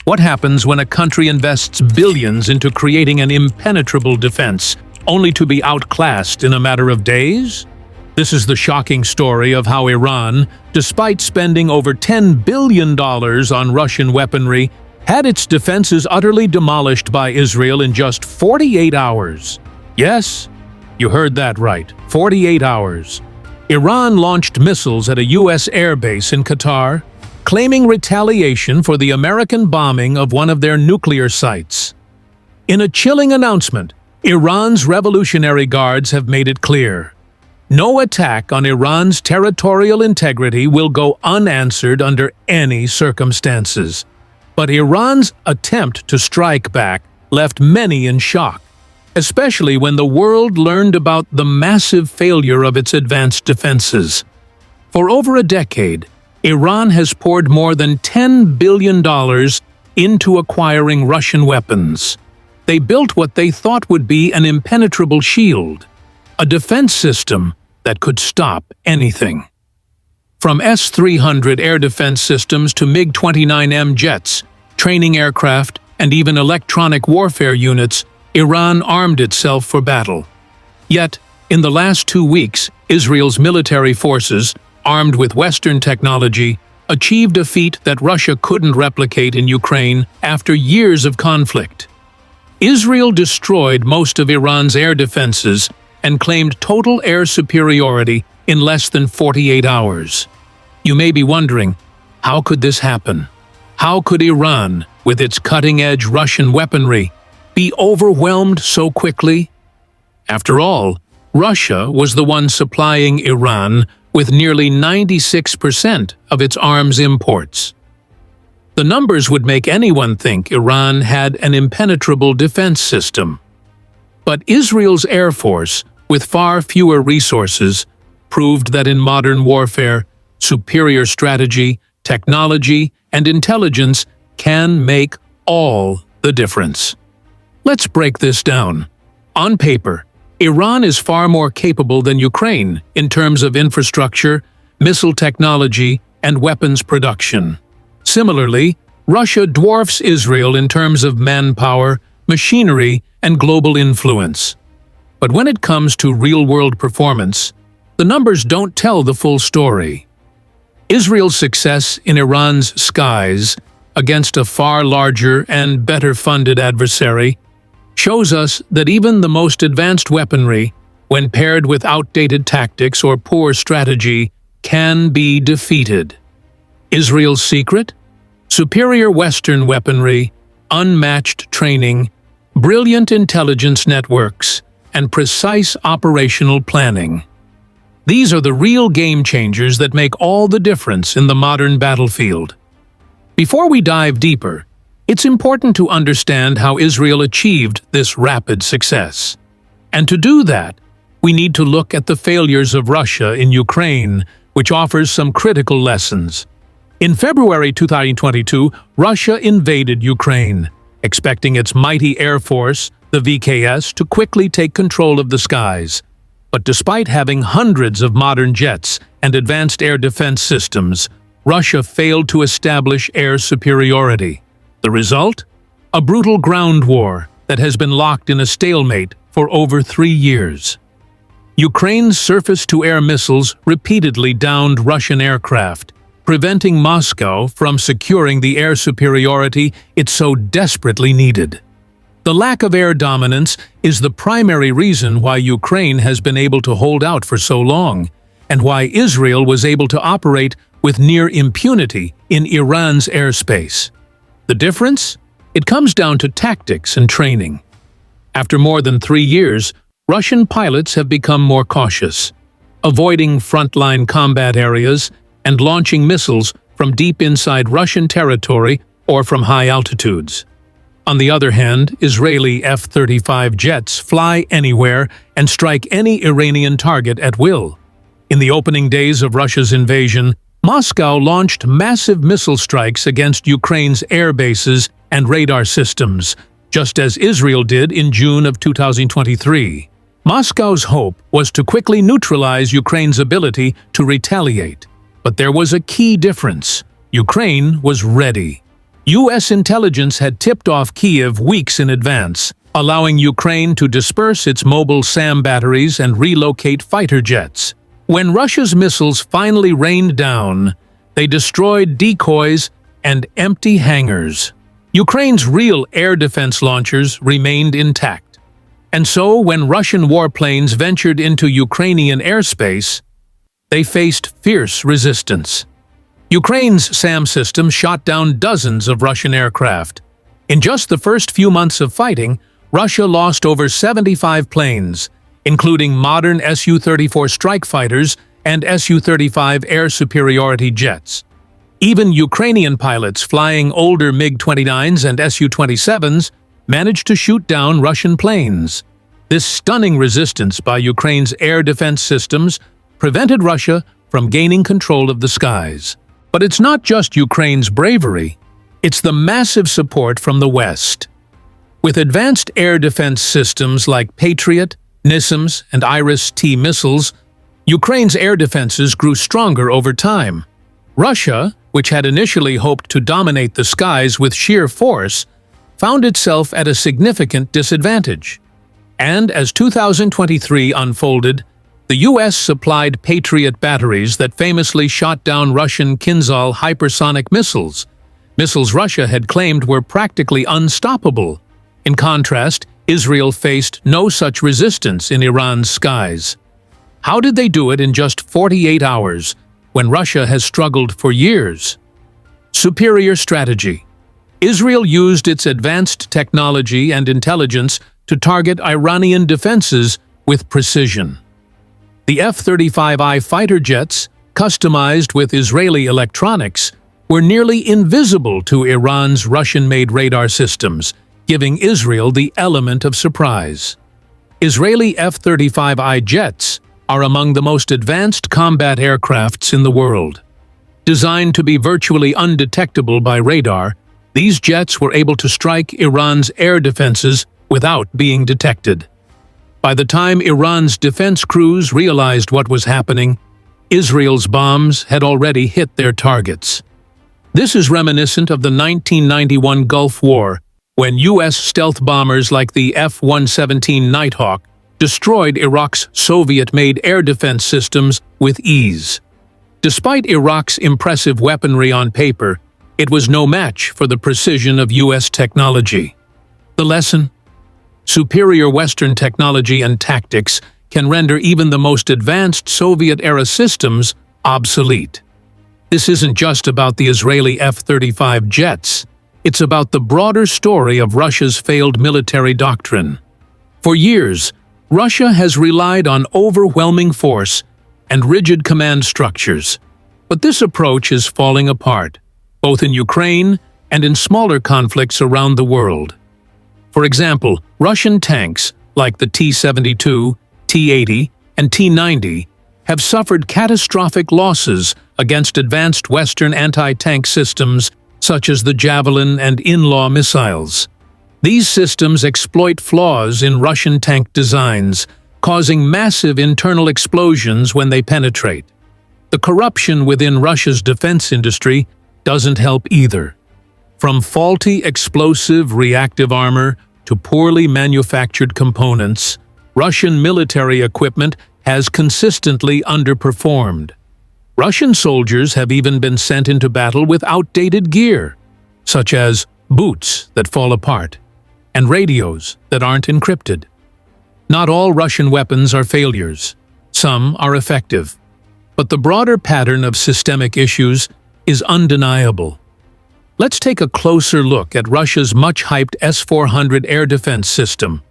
What happens when a country invests billions into creating an impenetrable defense, only to be outclassed in a matter of days? This is the shocking story of how Iran, despite spending over $10 billion on Russian weaponry, had its defenses utterly demolished by Israel in just 48 hours. Yes, you heard that right, 48 hours. Iran launched missiles at a U.S. airbase in Qatar, claiming retaliation for the American bombing of one of their nuclear sites. In a chilling announcement, Iran's Revolutionary Guards have made it clear: no attack on Iran's territorial integrity will go unanswered under any circumstances. But Iran's attempt to strike back left many in shock, especially when the world learned about the massive failure of its advanced defenses. For over a decade, Iran has poured more than $10 billion into acquiring Russian weapons. They built what they thought would be an impenetrable shield, a defense system that could stop anything. From S-400 air defense systems to MiG-29M jets, training aircraft, and even electronic warfare units, Iran armed itself for battle. Yet, in the last 2 weeks, Israel's military forces, armed with Western technology, achieved a feat that Russia couldn't replicate in Ukraine after years of conflict. Israel destroyed most of Iran's air defenses and claimed total air superiority in less than 48 hours. You may be wondering, how could this happen? How could Iran, with its cutting-edge Russian weaponry, be overwhelmed so quickly? After all, Russia was the one supplying Iran with nearly 96% of its arms imports. The numbers would make anyone think Iran had an impenetrable defense system. But Israel's Air Force, with far fewer resources, proved that in modern warfare, superior strategy, technology, and intelligence can make all the difference. Let's break this down. On paper, Iran is far more capable than Ukraine in terms of infrastructure, missile technology, and weapons production. Similarly, Russia dwarfs Israel in terms of manpower, machinery, and global influence. But when it comes to real-world performance, the numbers don't tell the full story. Israel's success in Iran's skies against a far larger and better-funded adversary shows us that even the most advanced weaponry, when paired with outdated tactics or poor strategy, can be defeated. Israel's secret? Superior Western weaponry, unmatched training, brilliant intelligence networks, and precise operational planning. These are the real game changers that make all the difference in the modern battlefield. Before we dive deeper, it's important to understand how Israel achieved this rapid success. And to do that, we need to look at the failures of Russia in Ukraine, which offers some critical lessons. In February 2022, Russia invaded Ukraine, expecting its mighty air force, the VKS, to quickly take control of the skies. But despite having hundreds of modern jets and advanced air defense systems, Russia failed to establish air superiority. The result? A brutal ground war that has been locked in a stalemate for over 3 years. Ukraine's surface-to-air missiles repeatedly downed Russian aircraft, preventing Moscow from securing the air superiority it so desperately needed. The lack of air dominance is the primary reason why Ukraine has been able to hold out for so long, and why Israel was able to operate with near impunity in Iran's airspace. The difference? It comes down to tactics and training. After more than 3 years, Russian pilots have become more cautious, avoiding frontline combat areas and launching missiles from deep inside Russian territory or from high altitudes. On the other hand, Israeli F-35 jets fly anywhere and strike any Iranian target at will. In the opening days of Russia's invasion, Moscow launched massive missile strikes against Ukraine's air bases and radar systems, just as Israel did in June of 2023. Moscow's hope was to quickly neutralize Ukraine's ability to retaliate. But there was a key difference. Ukraine was ready. U.S. intelligence had tipped off Kyiv weeks in advance, allowing Ukraine to disperse its mobile SAM batteries and relocate fighter jets. When Russia's missiles finally rained down, they destroyed decoys and empty hangars. Ukraine's real air defense launchers remained intact. And so, when Russian warplanes ventured into Ukrainian airspace, they faced fierce resistance. Ukraine's SAM system shot down dozens of Russian aircraft. In just the first few months of fighting, Russia lost over 75 planes, including modern Su-34 strike fighters and Su-35 air superiority jets. Even Ukrainian pilots flying older MiG-29s and Su-27s managed to shoot down Russian planes. This stunning resistance by Ukraine's air defense systems prevented Russia from gaining control of the skies. But it's not just Ukraine's bravery, it's the massive support from the West. With advanced air defense systems like Patriot, NISMS, and Iris-T missiles, Ukraine's air defenses grew stronger over time. Russia, which had initially hoped to dominate the skies with sheer force, found itself at a significant disadvantage. And as 2023 unfolded, the U.S. supplied Patriot batteries that famously shot down Russian Kinzhal hypersonic missiles Russia had claimed were practically unstoppable. In contrast, Israel faced no such resistance in Iran's skies. How did they do it in just 48 hours, when Russia has struggled for years? Superior strategy. Israel used its advanced technology and intelligence to target Iranian defenses with precision. The F-35I fighter jets, customized with Israeli electronics, were nearly invisible to Iran's Russian-made radar systems, giving Israel the element of surprise. Israeli F-35I jets are among the most advanced combat aircrafts in the world. Designed to be virtually undetectable by radar, these jets were able to strike Iran's air defenses without being detected. By the time Iran's defense crews realized what was happening, Israel's bombs had already hit their targets. This is reminiscent of the 1991 Gulf War, when U.S. stealth bombers like the F-117 Nighthawk destroyed Iraq's Soviet-made air defense systems with ease. Despite Iraq's impressive weaponry on paper, it was no match for the precision of U.S. technology. The lesson? Superior Western technology and tactics can render even the most advanced Soviet-era systems obsolete. This isn't just about the Israeli F-35 jets. It's about the broader story of Russia's failed military doctrine. For years, Russia has relied on overwhelming force and rigid command structures. But this approach is falling apart, both in Ukraine and in smaller conflicts around the world. For example, Russian tanks like the T-72, T-80, and T-90 have suffered catastrophic losses against advanced Western anti-tank systems such as the Javelin and In-Law missiles. These systems exploit flaws in Russian tank designs, causing massive internal explosions when they penetrate. The corruption within Russia's defense industry doesn't help either. From faulty explosive reactive armor to poorly manufactured components, Russian military equipment has consistently underperformed. Russian soldiers have even been sent into battle with outdated gear, such as boots that fall apart and radios that aren't encrypted. Not all Russian weapons are failures. Some are effective. But the broader pattern of systemic issues is undeniable. Let's take a closer look at Russia's much-hyped S-400 air defense system,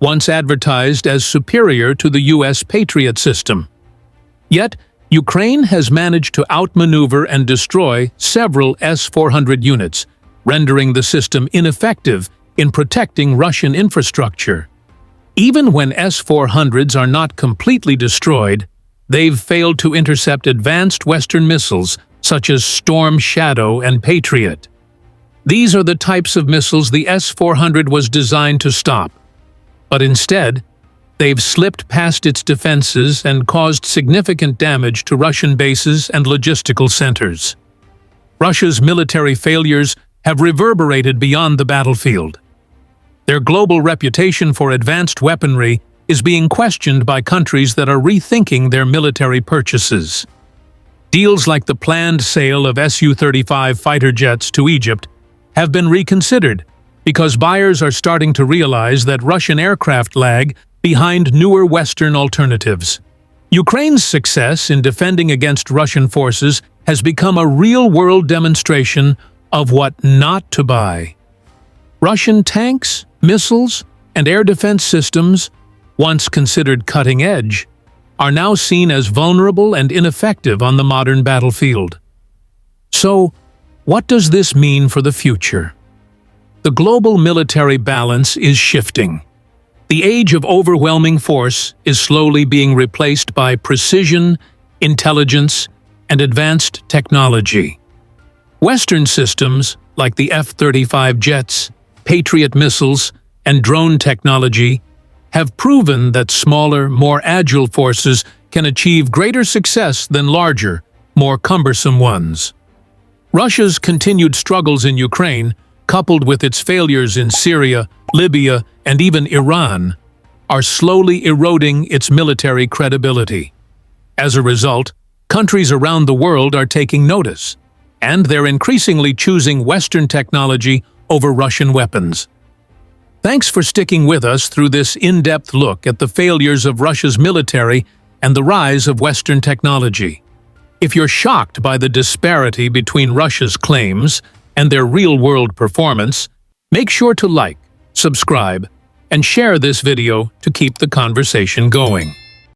once advertised as superior to the U.S. Patriot system. Yet, Ukraine has managed to outmaneuver and destroy several S-400 units, rendering the system ineffective in protecting Russian infrastructure. Even when S-400s are not completely destroyed, they've failed to intercept advanced Western missiles such as Storm Shadow and Patriot. These are the types of missiles the S-400 was designed to stop. But instead, they've slipped past its defenses and caused significant damage to Russian bases and logistical centers. Russia's military failures have reverberated beyond the battlefield. Their global reputation for advanced weaponry is being questioned by countries that are rethinking their military purchases. Deals like the planned sale of Su-35 fighter jets to Egypt have been reconsidered because buyers are starting to realize that Russian aircraft lag behind newer Western alternatives. Ukraine's success in defending against Russian forces has become a real-world demonstration of what not to buy. Russian tanks, missiles, and air defense systems, once considered cutting-edge, are now seen as vulnerable and ineffective on the modern battlefield. So, what does this mean for the future? The global military balance is shifting. The age of overwhelming force is slowly being replaced by precision, intelligence, and advanced technology. Western systems, like the F-35 jets, Patriot missiles, and drone technology, have proven that smaller, more agile forces can achieve greater success than larger, more cumbersome ones. Russia's continued struggles in Ukraine, coupled with its failures in Syria, Libya, and even Iran, are slowly eroding its military credibility. As a result, countries around the world are taking notice, and they're increasingly choosing Western technology over Russian weapons. Thanks for sticking with us through this in-depth look at the failures of Russia's military and the rise of Western technology. If you're shocked by the disparity between Russia's claims and their real-world performance, make sure to like, subscribe, and share this video to keep the conversation going.